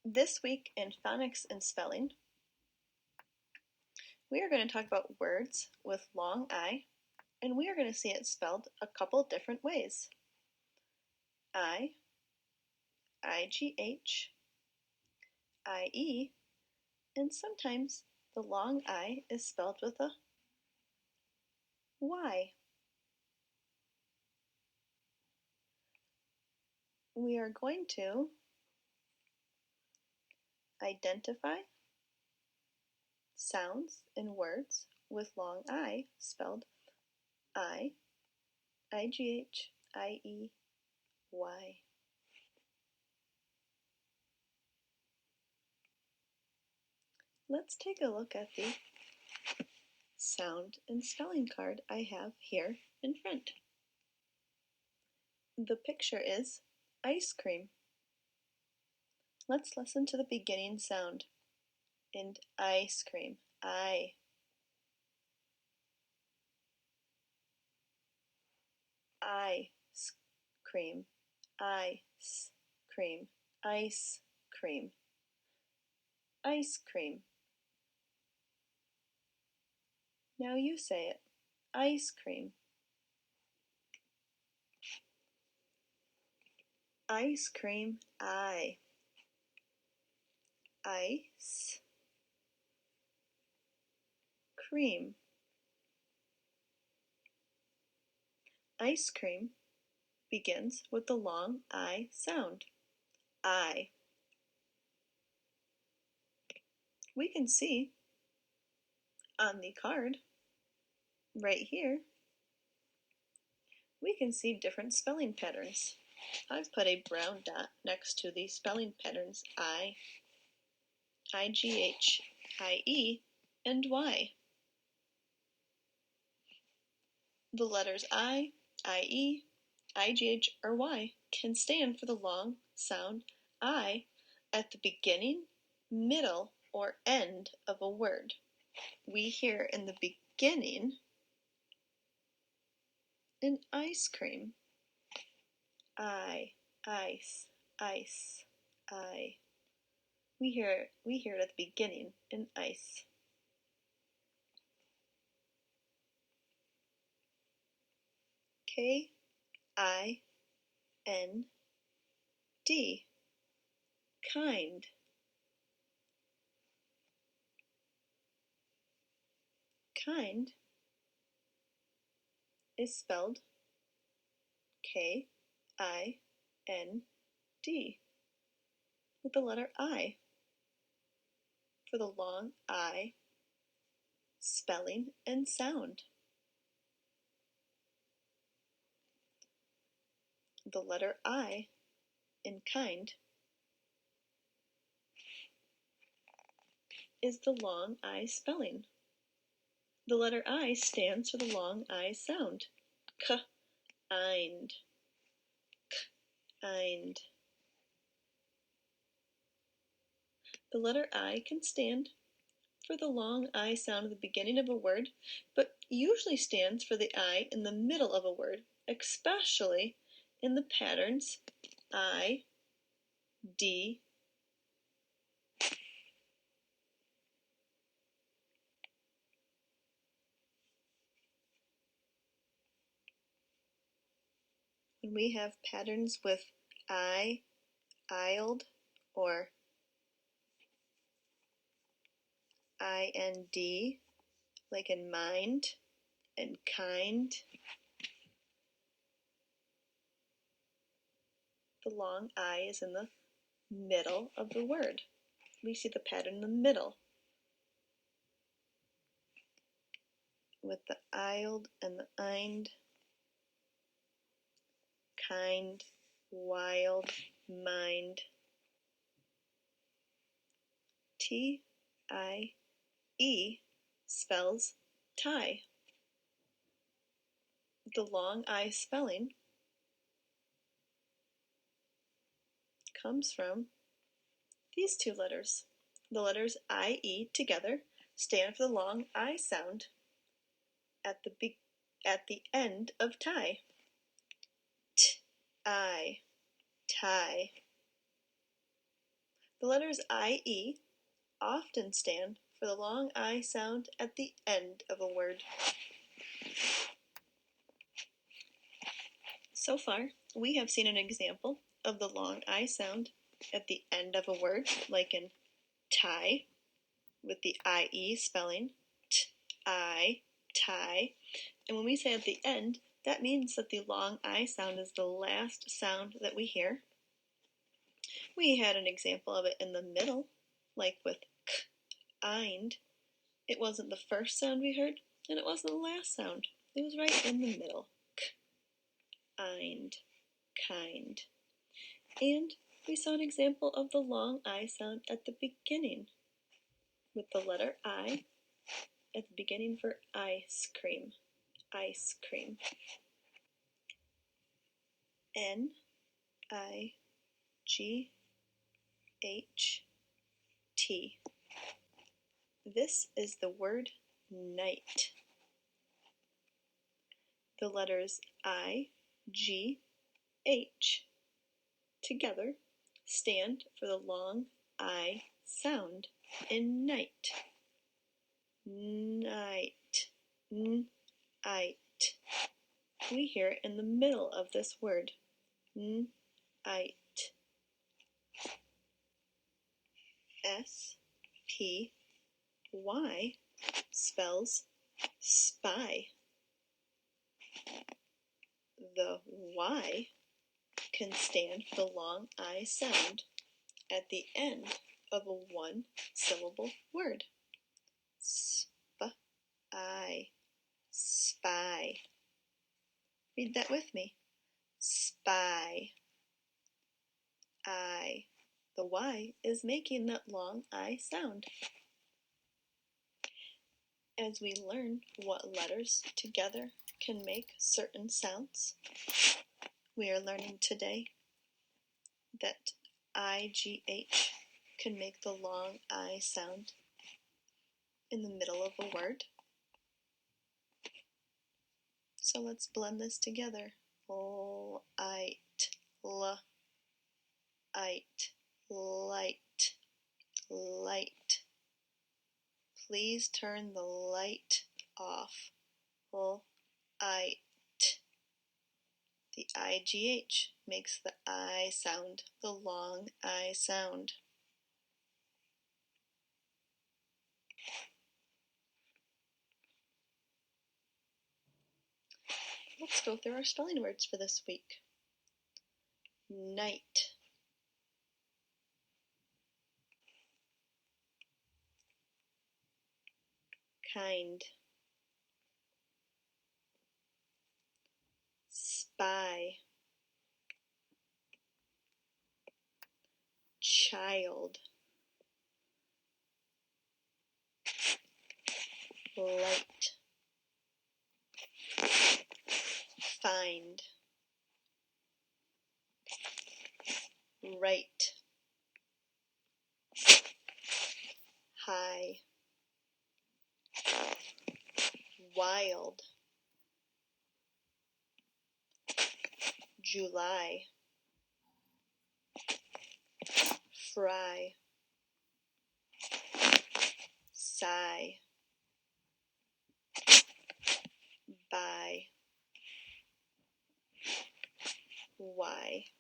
This week in phonics and spelling, we are going to talk about words with long I, and we are going to see it spelled a couple different ways. I, IGH, IE, and sometimes the long I is spelled with a Y. We are going to identify sounds in words with long I spelled I, IGH, IE, Y. Let's take a look at the sound and spelling card I have here in front. The picture is ice cream. Let's listen to the beginning sound in ice cream. I. Ice cream. Ice cream. Ice cream. Ice cream. Now you say it. Ice cream. Ice cream. I. Ice cream. Ice cream begins with the long I sound. I. We can see on the card right here, we can see different spelling patterns. I've put a brown dot next to the spelling patterns I, IGH, IE, and Y. The letters I, IE, IGH, or Y can stand for the long sound I at the beginning, middle, or end of a word. We hear in the beginning an ice cream. I, ice, ice, I. We hear it at the beginning in ice. K-I-N-D, kind. Kind is spelled K-I-N-D with the letter I for the long I spelling and sound. The letter I in kind is the long I spelling. The letter I stands for the long I sound. K-ind, k-ind. The letter I can stand for the long I sound at the beginning of a word, but usually stands for the I in the middle of a word, especially in the patterns I, D, when we have patterns with I, ild, or IND, like in mind and kind. The long I is in the middle of the word. We see the pattern in the middle with the ild and the ind, kind, wild, mind. T-I-E spells tie. The long I spelling comes from these two letters. The letters I-E together stand for the long I sound at the end of tie. T-I, tie. The letters I-E often stand for the long I sound at the end of a word. So far, we have seen an example of the long I sound at the end of a word, like in tie, with the I-E spelling t-I, tie. And when we say at the end, that means that the long I sound is the last sound that we hear. We had an example of it in the middle, like with k-eind. It wasn't the first sound we heard, and it wasn't the last sound. It was right in the middle. K-eind, kind. And we saw an example of the long I sound at the beginning, with the letter I at the beginning for ice cream. Ice cream. N-I-G-H-T. This is the word night. The letters I, G, H together stand for the long I sound in night. Night. N-I-T. We hear it in the middle of this word. N-I-T. S-P-Y spells spy. The Y can stand for the long I sound at the end of a one-syllable word. Spy. Spy. Read that with me. Spy. I. The Y is making that long I sound. As we learn what letters together can make certain sounds, we are learning today that IGH can make the long I sound in the middle of a word. So let's blend this together. Light, light, light. Please turn the light off. Light. The IGH makes the I sound, the long I sound. Let's go through our spelling words for this week. Night. Kind. Spy. Child. Light. Find. Right. High. Wild. July. Fry. Sigh. By. Why.